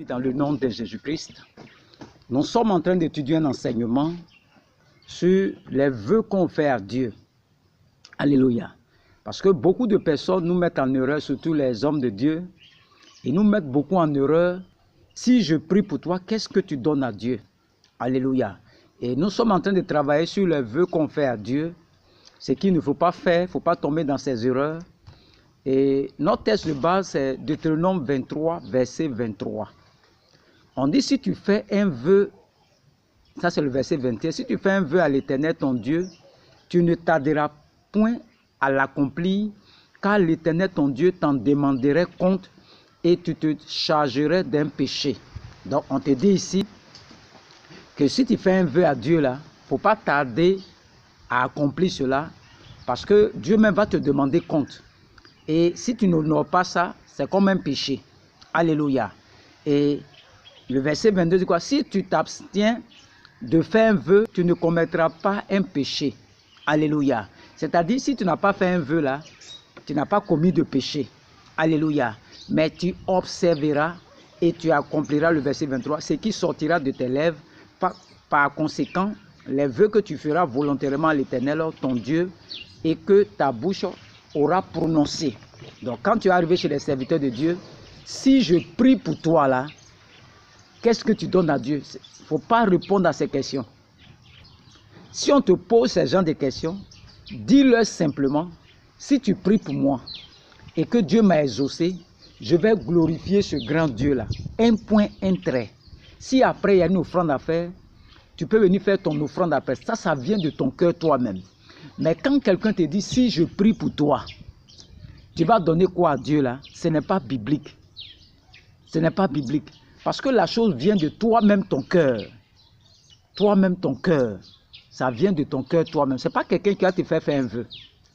Dans le nom de Jésus-Christ, nous sommes en train d'étudier un enseignement sur les vœux qu'on fait à Dieu. Alléluia. Parce que beaucoup de personnes nous mettent en erreur, surtout les hommes de Dieu. Ils nous mettent beaucoup en erreur. Si je prie pour toi, qu'est-ce que tu donnes à Dieu? Alléluia. Et nous sommes en train de travailler sur les vœux qu'on fait à Dieu. Ce qu'il ne faut pas faire, il ne faut pas tomber dans ces erreurs. Et notre texte de base, c'est Deutéronome 23, verset 23. On dit, si tu fais un vœu, ça c'est le verset 21, si tu fais un vœu à l'Éternel ton Dieu, tu ne tarderas point à l'accomplir, car l'Éternel ton Dieu t'en demanderait compte et tu te chargerais d'un péché. Donc on te dit ici que si tu fais un vœu à Dieu là, il ne faut pas tarder à accomplir cela, parce que Dieu même va te demander compte. Et si tu n'honores pas ça, c'est comme un péché. Alléluia. Et le verset 22 dit quoi? Si tu t'abstiens de faire un vœu, tu ne commettras pas un péché. Alléluia. C'est-à-dire, si tu n'as pas fait un vœu là, tu n'as pas commis de péché. Alléluia. Mais tu observeras et tu accompliras le verset 23, ce qui sortira de tes lèvres. Par conséquent, les vœux que tu feras volontairement à l'Éternel, ton Dieu, et que ta bouche aura prononcé. Donc, quand tu es arrivé chez les serviteurs de Dieu, si je prie pour toi là, qu'est-ce que tu donnes à Dieu? Il ne faut pas répondre à ces questions. Si on te pose ce genre de questions, dis-leur simplement, si tu pries pour moi et que Dieu m'a exaucé, je vais glorifier ce grand Dieu-là. Un point, un trait. Si après il y a une offrande à faire, tu peux venir faire ton offrande après. Ça vient de ton cœur toi-même. Mais quand quelqu'un te dit, si je prie pour toi, tu vas donner quoi à Dieu là? Ce n'est pas biblique. Ce n'est pas biblique. Parce que la chose vient de toi-même, ton cœur. Toi-même, ton cœur. Ça vient de ton cœur toi-même. Ce n'est pas quelqu'un qui va te faire un vœu.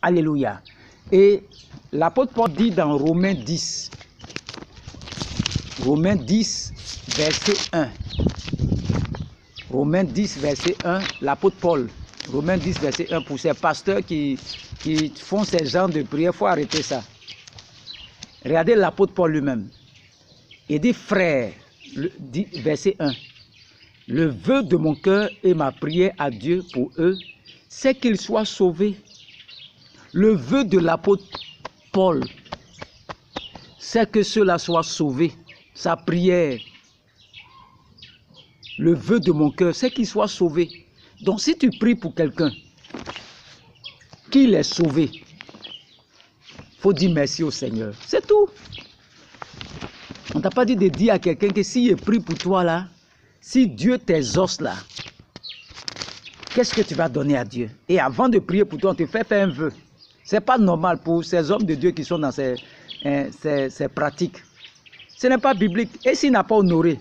Alléluia. Et l'apôtre Paul dit dans Romains 10. Romains 10, verset 1. Romains 10, verset 1. L'apôtre Paul. Romains 10, verset 1. Pour ces pasteurs qui font ces genres de prières, il faut arrêter ça. Regardez l'apôtre Paul lui-même. Il dit, frère, verset 1. Le vœu de mon cœur et ma prière à Dieu pour eux, c'est qu'ils soient sauvés. Le vœu de l'apôtre Paul, c'est que ceux-là soient sauvés. Sa prière, le vœu de mon cœur, c'est qu'ils soient sauvés. Donc si tu pries pour quelqu'un, qu'il est sauvé, il faut dire merci au Seigneur. C'est tout. On ne t'a pas dit de dire à quelqu'un que s'il prie pour toi là, si Dieu t'exauce là, qu'est-ce que tu vas donner à Dieu? Et avant de prier pour toi, on te fait faire un vœu. Ce n'est pas normal pour ces hommes de Dieu qui sont dans ces pratiques. Ce n'est pas biblique. Et s'il n'a pas honoré,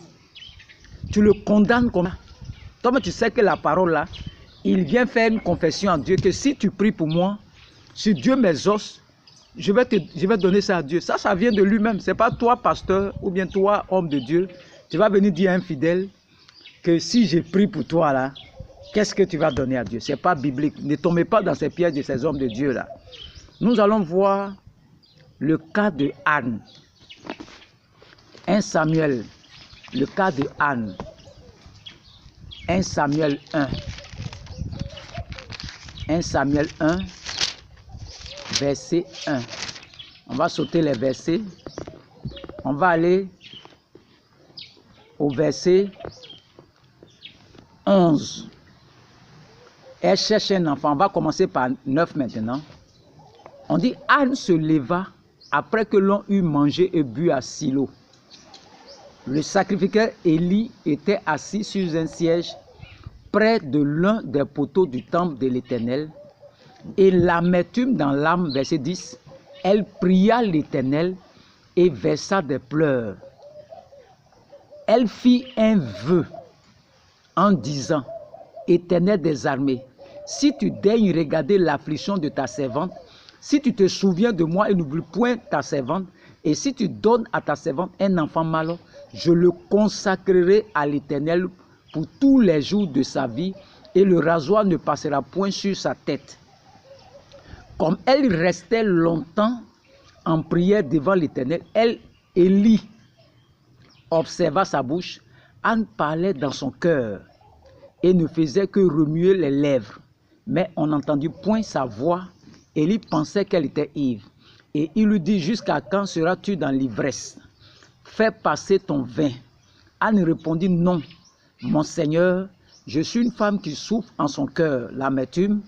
tu le condamnes comme ça. Toi, tu sais que la parole là, il vient faire une confession à Dieu que si tu pries pour moi, si Dieu m'exauce, je vais donner ça à Dieu. Ça vient de lui-même. Ce n'est pas toi, pasteur, ou bien toi, homme de Dieu. Tu vas venir dire à un fidèle que si je prie pour toi là, qu'est-ce que tu vas donner à Dieu? Ce n'est pas biblique. Ne tombez pas dans ces pièges de ces hommes de Dieu là. Nous allons voir le cas de Anne. 1 Samuel, le cas de Anne. 1 Samuel 1. 1 Samuel 1, verset 1. On va sauter les versets. On va aller au verset 11. Elle cherche un enfant. On va commencer par 9 maintenant. On dit, Anne se leva après que l'on eut mangé et bu à Silo. Le sacrificateur Élie était assis sur un siège près de l'un des poteaux du temple de l'Éternel. Et l'amertume dans l'âme, verset 10, elle pria l'Éternel et versa des pleurs. Elle fit un vœu en disant, Éternel des armées, si tu daignes regarder l'affliction de ta servante, si tu te souviens de moi et n'oublie point ta servante, et si tu donnes à ta servante un enfant mâle, je le consacrerai à l'Éternel pour tous les jours de sa vie, et le rasoir ne passera point sur sa tête. Comme elle restait longtemps en prière devant l'Éternel, Élie observa sa bouche, Anne parlait dans son cœur et ne faisait que remuer les lèvres. Mais on n'entendit point sa voix. Élie pensait qu'elle était ivre. Et il lui dit, jusqu'à quand seras-tu dans l'ivresse? Fais passer ton vin. Anne répondit, non, mon Seigneur, je suis une femme qui souffre en son cœur l'amertume,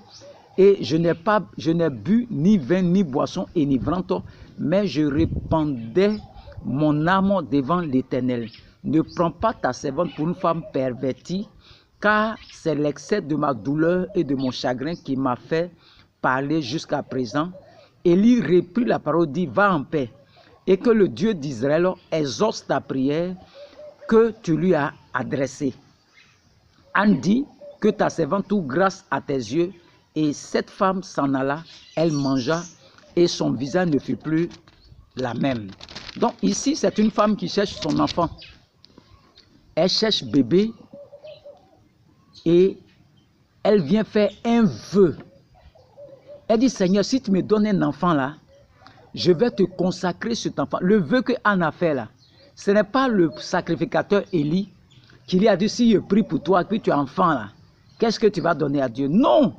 et je n'ai bu ni vin ni boisson enivrante, mais je répandais mon âme devant l'Éternel. Ne prends pas ta servante pour une femme pervertie, car c'est l'excès de ma douleur et de mon chagrin qui m'a fait parler jusqu'à présent. Élie reprit la parole, dit, va en paix, et que le Dieu d'Israël exauce ta prière que tu lui as adressée. Anne dit, que ta servante trouve grâce à tes yeux. Et cette femme s'en alla, elle mangea, et son visage ne fut plus la même. Donc ici, c'est une femme qui cherche son enfant. Elle cherche bébé, et elle vient faire un vœu. Elle dit, Seigneur, si tu me donnes un enfant là, je vais te consacrer cet enfant. Le vœu que Anne a fait là, ce n'est pas le sacrificateur Élie qui lui a dit, si je prie pour toi, puis tu es enfant là, qu'est-ce que tu vas donner à Dieu? Non!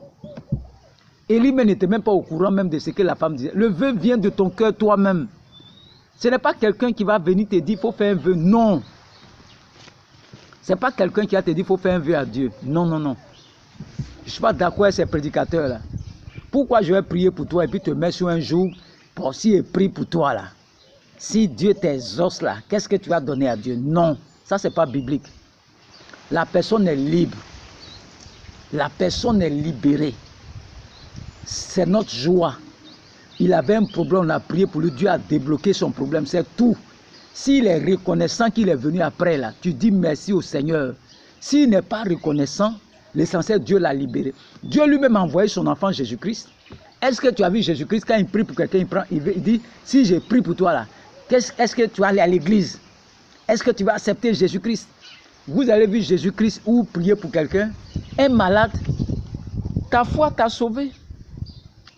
Élie n'était même pas au courant même de ce que la femme disait. Le vœu vient de ton cœur toi-même. Ce n'est pas quelqu'un qui va venir te dire, il faut faire un vœu. Non! Ce n'est pas quelqu'un qui va te dire, il faut faire un vœu à Dieu. Non, non, non. Je ne suis pas d'accord avec ces prédicateurs là. Pourquoi je vais prier pour toi et puis te mettre sur un jour pour si je prie pour toi là? Si Dieu t'exauce là, qu'est-ce que tu vas donner à Dieu? Non, ça c'est pas biblique. La personne est libre. La personne est libérée. C'est notre joie. Il avait un problème, on a prié pour lui, Dieu a débloqué son problème, c'est tout. S'il est reconnaissant qu'il est venu après là, tu dis merci au Seigneur. S'il n'est pas reconnaissant, l'essentiel, Dieu l'a libéré. Dieu lui-même a envoyé son enfant Jésus-Christ. Est-ce que tu as vu Jésus-Christ quand il prie pour quelqu'un, il dit, si j'ai prié pour toi là, est-ce que tu vas aller à l'église? Est-ce que tu vas accepter Jésus-Christ? Vous avez vu Jésus-Christ ou prier pour quelqu'un, un malade, ta foi t'a sauvé.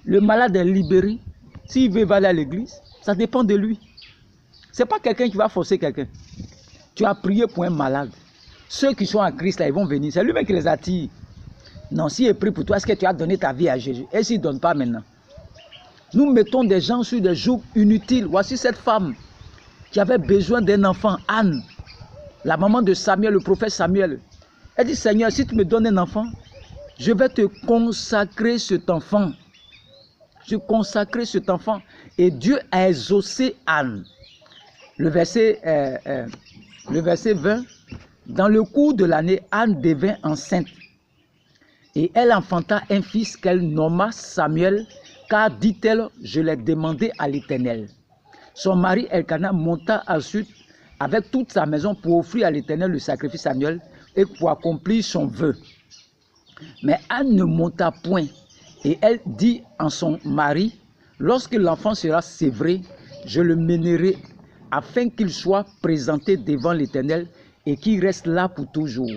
Le malade est libéré. S'il veut aller à l'église, ça dépend de lui. Ce n'est pas quelqu'un qui va forcer quelqu'un. Tu as prié pour un malade. Ceux qui sont en Christ, là, ils vont venir. C'est lui-même qui les attire. Non, s'il est pris pour toi, est-ce que tu as donné ta vie à Jésus? Et s'il ne donne pas maintenant? Nous mettons des gens sur des jours inutiles. Voici cette femme qui avait besoin d'un enfant, Anne, la maman de Samuel, le prophète Samuel. Elle dit, Seigneur, si tu me donnes un enfant, je vais te consacrer cet enfant. Je consacrer cet enfant. Et Dieu a exaucé Anne. Le verset 20. Dans le cours de l'année, Anne devint enceinte. Et elle enfanta un fils qu'elle nomma Samuel, car, dit-elle, je l'ai demandé à l'Éternel. Son mari Elkana monta ensuite avec toute sa maison pour offrir à l'Éternel le sacrifice annuel et pour accomplir son vœu. Mais Anne ne monta point. Et elle dit en son mari, lorsque l'enfant sera sévré, je le mènerai afin qu'il soit présenté devant l'Éternel et qu'il reste là pour toujours.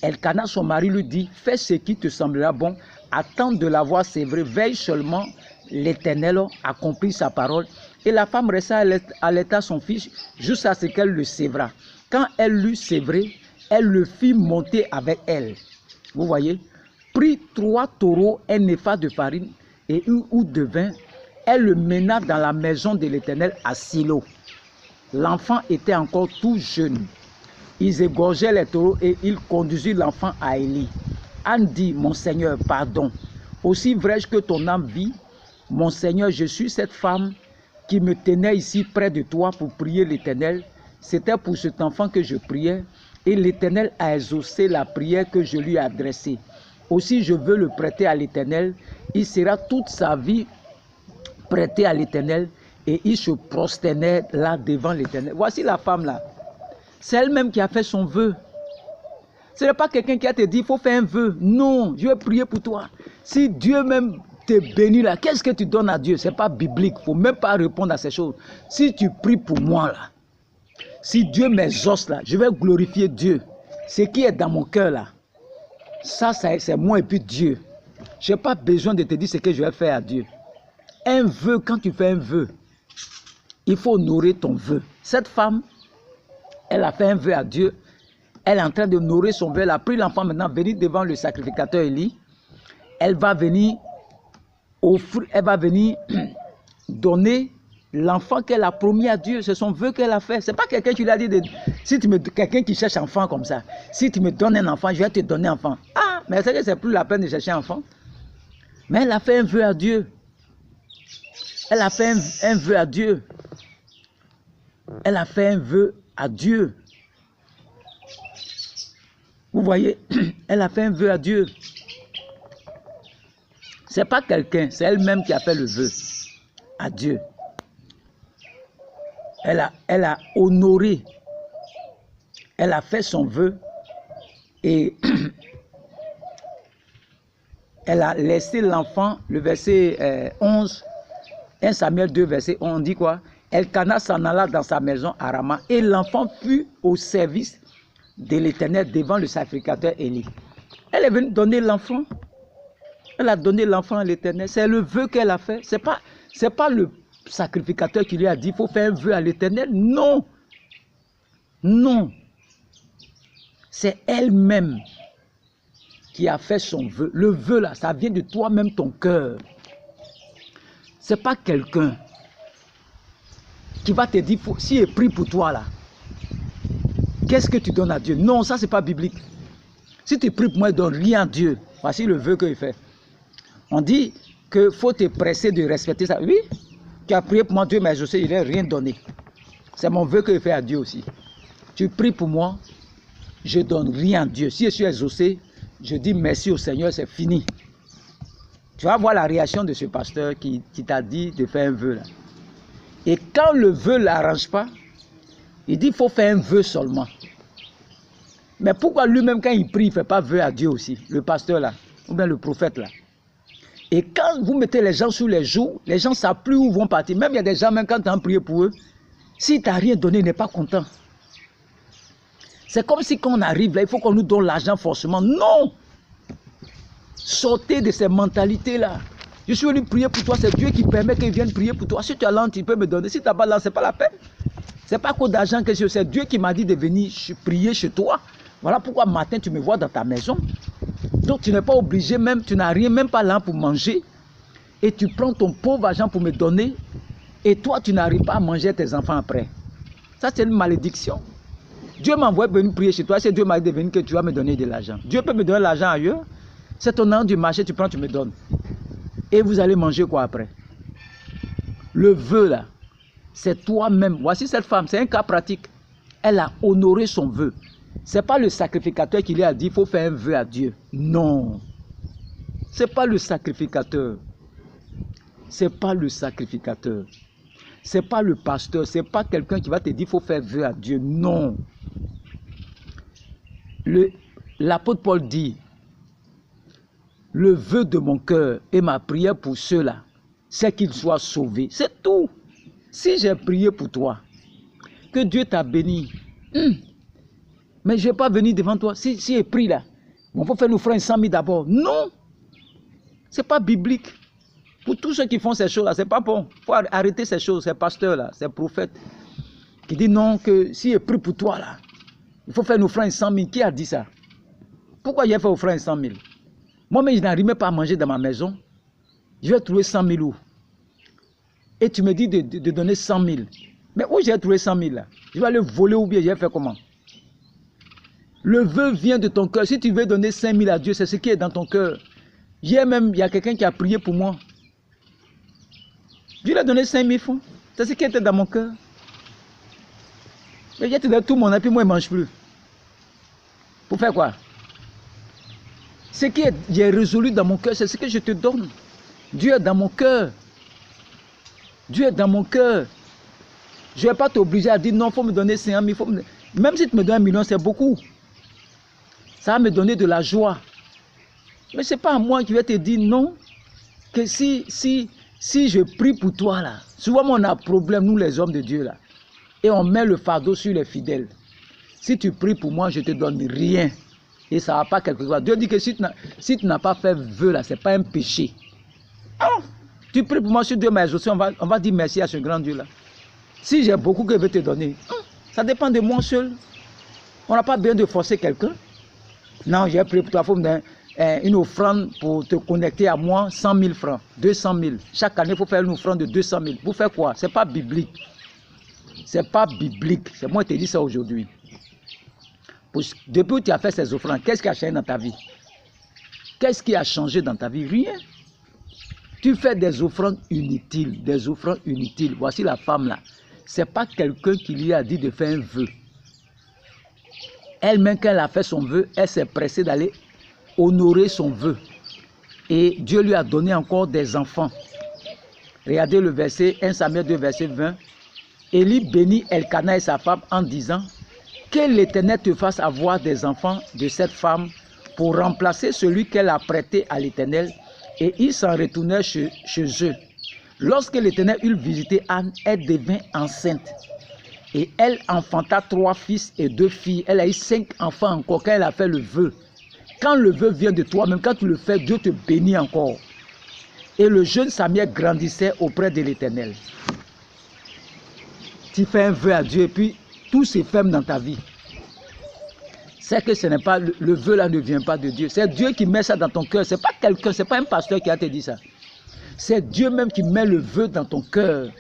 Elkana, son mari, lui dit, fais ce qui te semblera bon, attends de l'avoir sévré, veille seulement, l'Éternel accomplit sa parole. Et la femme resta à l'état son fils jusqu'à ce qu'elle le sévra. Quand elle l'eut sévré, elle le fit monter avec elle. Vous voyez, prit 3 taureaux, un épha de farine et une outre de vin. Elle le mena dans la maison de l'Éternel à Silo. L'enfant était encore tout jeune. Ils égorgeaient les taureaux et ils conduisirent l'enfant à Élie. Anne dit, mon Seigneur, pardon. Aussi vrai que ton âme vit, mon Seigneur, je suis cette femme qui me tenait ici près de toi pour prier l'Éternel. C'était pour cet enfant que je priais et l'Éternel a exaucé la prière que je lui ai adressée. Aussi je veux le prêter à l'Éternel. Il sera toute sa vie prêté à l'Éternel et il se prosternait là devant l'Éternel. Voici la femme là. C'est elle-même qui a fait son vœu. Ce n'est pas quelqu'un qui a te dit, il faut faire un vœu. Non, je vais prier pour toi. Si Dieu même te bénit là, qu'est-ce que tu donnes à Dieu? Ce n'est pas biblique. Il ne faut même pas répondre à ces choses. Si tu pries pour moi là, si Dieu m'exauce là, je vais glorifier Dieu. Ce qui est dans mon cœur là, ça c'est moi et puis Dieu. Je n'ai pas besoin de te dire ce que je vais faire à Dieu. Un vœu, quand tu fais un vœu, il faut honorer ton vœu. Cette femme, Elle a fait un vœu à Dieu. Elle est en train de nourrir son vœu. Elle a pris l'enfant maintenant, venir devant le sacrificateur Élie. Elle va venir offrir, elle va venir donner l'enfant qu'elle a promis à Dieu. C'est son vœu qu'elle a fait. Ce n'est pas quelqu'un qui lui a dit, si tu me, quelqu'un qui cherche enfant comme ça, si tu me donnes un enfant, je vais te donner un enfant. Ah, mais c'est que c'est plus la peine de chercher un enfant. Mais elle a fait un vœu à Dieu. Elle a fait un vœu à Dieu. Elle a fait un vœu à Dieu. Vous voyez, elle a fait un vœu à Dieu. Ce n'est pas quelqu'un, c'est elle-même qui a fait le vœu à Dieu. Elle a honoré. Elle a fait son vœu et elle a laissé l'enfant, le verset 11, 1 Samuel 2, verset 11, on dit quoi? Elkana s'en alla dans sa maison à Rama et l'enfant fut au service de l'Éternel devant le sacrificateur Élie. Elle est venue donner l'enfant. Elle a donné l'enfant à l'Éternel. C'est le vœu qu'elle a fait. C'est pas le sacrificateur qui lui a dit il faut faire un vœu à l'Éternel. Non. Non. C'est elle-même qui a fait son vœu. Le vœu là, ça vient de toi-même, ton cœur. C'est pas quelqu'un qui va te dire, si il prie pour toi là, qu'est-ce que tu donnes à Dieu? Non, ça c'est pas biblique. Si tu pries pour moi, il ne donne rien à Dieu. Voici le vœu qu'il fait. On dit qu'il faut te presser de respecter ça. Oui, tu as prié pour moi, Dieu m'a exaucé, il n'a rien donné. C'est mon vœu que je fais à Dieu aussi. Tu pries pour moi, je ne donne rien à Dieu. Si je suis exaucé, je dis merci au Seigneur, c'est fini. Tu vas voir la réaction de ce pasteur qui t'a dit de faire un vœu là. Et quand le vœu ne l'arrange pas, il dit qu'il faut faire un vœu seulement. Mais pourquoi lui-même quand il prie, il ne fait pas vœu à Dieu aussi, le pasteur là, ou bien le prophète là? Et quand vous mettez les gens sur les joues, les gens ne savent plus où ils vont partir. Même il y a des gens, même quand tu as prié pour eux, si tu n'as rien donné, il n'est pas content. C'est comme si quand on arrive là, il faut qu'on nous donne l'argent forcément. Non! Sortez de ces mentalités-là. Je suis venu prier pour toi, c'est Dieu qui permet qu'il vienne prier pour toi. Si tu as l'âme, tu peux me donner. Si tu n'as pas l'âme, ce n'est pas la peine. Ce n'est pas à cause d'argent que c'est Dieu qui m'a dit de venir prier chez toi. Voilà pourquoi matin tu me vois dans ta maison. Donc tu n'es pas obligé même, tu n'as rien, même pas là pour manger. Et tu prends ton pauvre argent pour me donner. Et toi tu n'arrives pas à manger tes enfants après. Ça c'est une malédiction. Dieu m'a envoyé venir prier chez toi. C'est Dieu m'a dit de venir que tu vas me donner de l'argent. Dieu peut me donner l'argent ailleurs. C'est ton argent du marché, tu prends, tu me donnes. Et vous allez manger quoi après? Le vœu là, c'est toi-même. Voici cette femme, c'est un cas pratique. Elle a honoré son vœu. Ce n'est pas le sacrificateur qui lui a dit il faut faire un vœu à Dieu. Non. Ce n'est pas le sacrificateur. Ce n'est pas le sacrificateur. Ce n'est pas le pasteur. Ce n'est pas quelqu'un qui va te dire il faut faire vœu à Dieu. Non. L'apôtre Paul dit le vœu de mon cœur et ma prière pour ceux-là, c'est qu'ils soient sauvés. C'est tout. Si j'ai prié pour toi, que Dieu t'a béni, mais je ne vais pas venir devant toi. Si il prie là, il faut faire nous faire 100 000 d'abord. Non, ce n'est pas biblique. Pour tous ceux qui font ces choses-là, ce n'est pas bon. Il faut arrêter ces choses, ces pasteurs-là, ces prophètes, qui disent non, que si il prie pour toi là, il faut faire nous faire 100 000. Qui a dit ça? Pourquoi il a fait offrir 100 000? Moi-même, je n'arrive même pas à manger dans ma maison. Je vais trouver 100 000 où? Et tu me dis de donner 100 000. Mais où j'ai trouvé 100 000 là? Je vais aller voler ou bien je vais faire comment? Le vœu vient de ton cœur. Si tu veux donner 5 000 à Dieu, c'est ce qui est dans ton cœur. Hier même, il y a quelqu'un qui a prié pour moi. Je lui ai donné 5 000 francs. C'est ce qui était dans mon cœur. Mais j'ai te donné tout mon et puis moi, je ne mange plus. Pour faire quoi? Ce qui est résolu dans mon cœur, c'est ce que je te donne. Dieu est dans mon cœur. Dieu est dans mon cœur. Je ne vais pas t'obliger à dire non, il faut me donner 5 000. Même si tu me donnes 1 million, c'est beaucoup. Ça va me donner de la joie. Mais ce n'est pas à moi qui vais te dire non. Que si je prie pour toi là, souvent on a un problème, nous les hommes de Dieu là. Et on met le fardeau sur les fidèles. Si tu pries pour moi, je ne te donne rien. Et ça ne va pas quelque chose. Dieu dit que si tu n'as pas fait vœu là, ce n'est pas un péché. Alors, tu pries pour moi, si Dieu m'a exaucé, on va dire merci à ce grand Dieu là. Si j'ai beaucoup que je vais te donner, Ça dépend de moi seul. On n'a pas besoin de forcer quelqu'un. Non, j'ai pris pour toi, il faut me donner une offrande pour te connecter à moi, 100 000 francs, 200 000. Chaque année, il faut faire une offrande de 200 000. Vous faites quoi? Ce n'est pas biblique. Ce n'est pas biblique. C'est moi qui te dis ça aujourd'hui. Depuis que tu as fait ces offrandes, qu'est-ce qui a changé dans ta vie? Qu'est-ce qui a changé dans ta vie? Rien. Tu fais des offrandes inutiles, des offrandes inutiles. Voici la femme là. Ce n'est pas quelqu'un qui lui a dit de faire un vœu. Elle-même, quand elle a fait son vœu, elle s'est pressée d'aller honorer son vœu. Et Dieu lui a donné encore des enfants. Regardez le verset 1 Samuel 2, verset 20. Élie bénit Elkana et sa femme en disant: que l'Éternel te fasse avoir des enfants de cette femme pour remplacer celui qu'elle a prêté à l'Éternel. Et ils s'en retournèrent chez eux. Lorsque l'Éternel eut visité Anne, elle devint enceinte. Et elle enfanta 3 fils et 2 filles. Elle a eu 5 enfants encore quand elle a fait le vœu. Quand le vœu vient de toi, même quand tu le fais, Dieu te bénit encore. Et le jeune Samuel grandissait auprès de l'Éternel. Tu fais un vœu à Dieu et puis tout se ferme dans ta vie. C'est que ce n'est pas le vœu là ne vient pas de Dieu. C'est Dieu qui met ça dans ton cœur. C'est pas quelqu'un, c'est pas un pasteur qui a te dit ça. C'est Dieu même qui met le vœu dans ton cœur.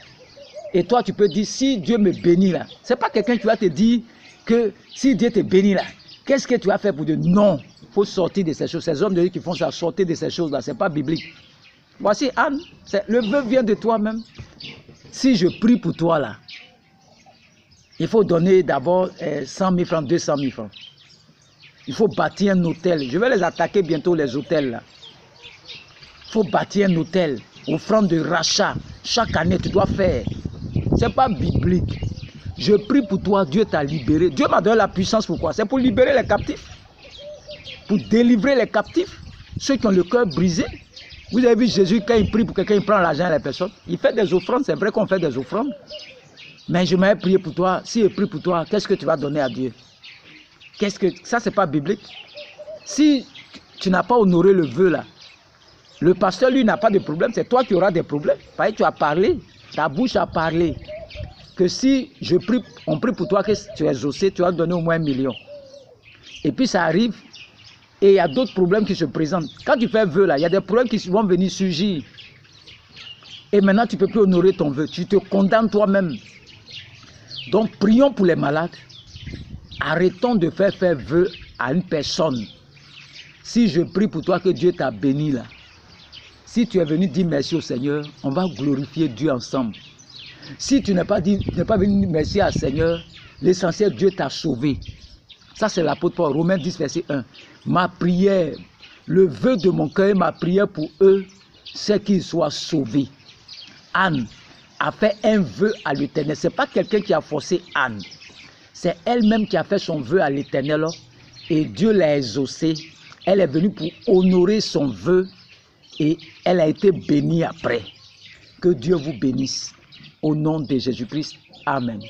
Et toi, tu peux dire, si Dieu me bénit là, c'est pas quelqu'un qui va te dire que si Dieu te bénit là, qu'est-ce que tu vas faire pour dire non? Il faut sortir de ces choses. Ces hommes de Dieu qui font ça, sortir de ces choses là, c'est pas biblique. Voici Anne, le vœu vient de toi-même. Si je prie pour toi là, il faut donner d'abord 100 000 francs, 200 000 francs. Il faut bâtir un hôtel. Je vais les attaquer bientôt, les hôtels là. Il faut bâtir un hôtel. Offrande de rachat. Chaque année, tu dois faire. Ce n'est pas biblique. Je prie pour toi, Dieu t'a libéré. Dieu m'a donné la puissance, pourquoi? C'est pour libérer les captifs. Pour délivrer les captifs. Ceux qui ont le cœur brisé. Vous avez vu Jésus, quand il prie pour quelqu'un, il prend l'argent à la personne. Il fait des offrandes, c'est vrai qu'on fait des offrandes. Mais je m'avais prié pour toi. Si je prie pour toi, qu'est-ce que tu vas donner à Dieu? Ça, c'est pas biblique. Si tu n'as pas honoré le vœu là, le pasteur, lui, n'a pas de problème. C'est toi qui auras des problèmes. Parce que tu as parlé. Ta bouche a parlé. Que si on prie pour toi que tu es exaucé, tu vas donner au moins 1 million. Et puis ça arrive. Et il y a d'autres problèmes qui se présentent. Quand tu fais un vœu là, il y a des problèmes qui vont venir surgir. Et maintenant, tu ne peux plus honorer ton vœu. Tu te condamnes toi-même. Donc, prions pour les malades. Arrêtons de faire vœu à une personne. Si je prie pour toi que Dieu t'a béni là, si tu es venu dire merci au Seigneur, on va glorifier Dieu ensemble. Si tu n'es pas venu dire merci au Seigneur, l'essentiel, Dieu t'a sauvé. Ça, c'est l'apôtre Paul, Romains 10, verset 1. Ma prière, le vœu de mon cœur, ma prière pour eux, c'est qu'ils soient sauvés. Anne a fait un vœu à l'Éternel. Ce n'est pas quelqu'un qui a forcé Anne. C'est elle-même qui a fait son vœu à l'Éternel et Dieu l'a exaucé. Elle est venue pour honorer son vœu et elle a été bénie après. Que Dieu vous bénisse. Au nom de Jésus-Christ. Amen.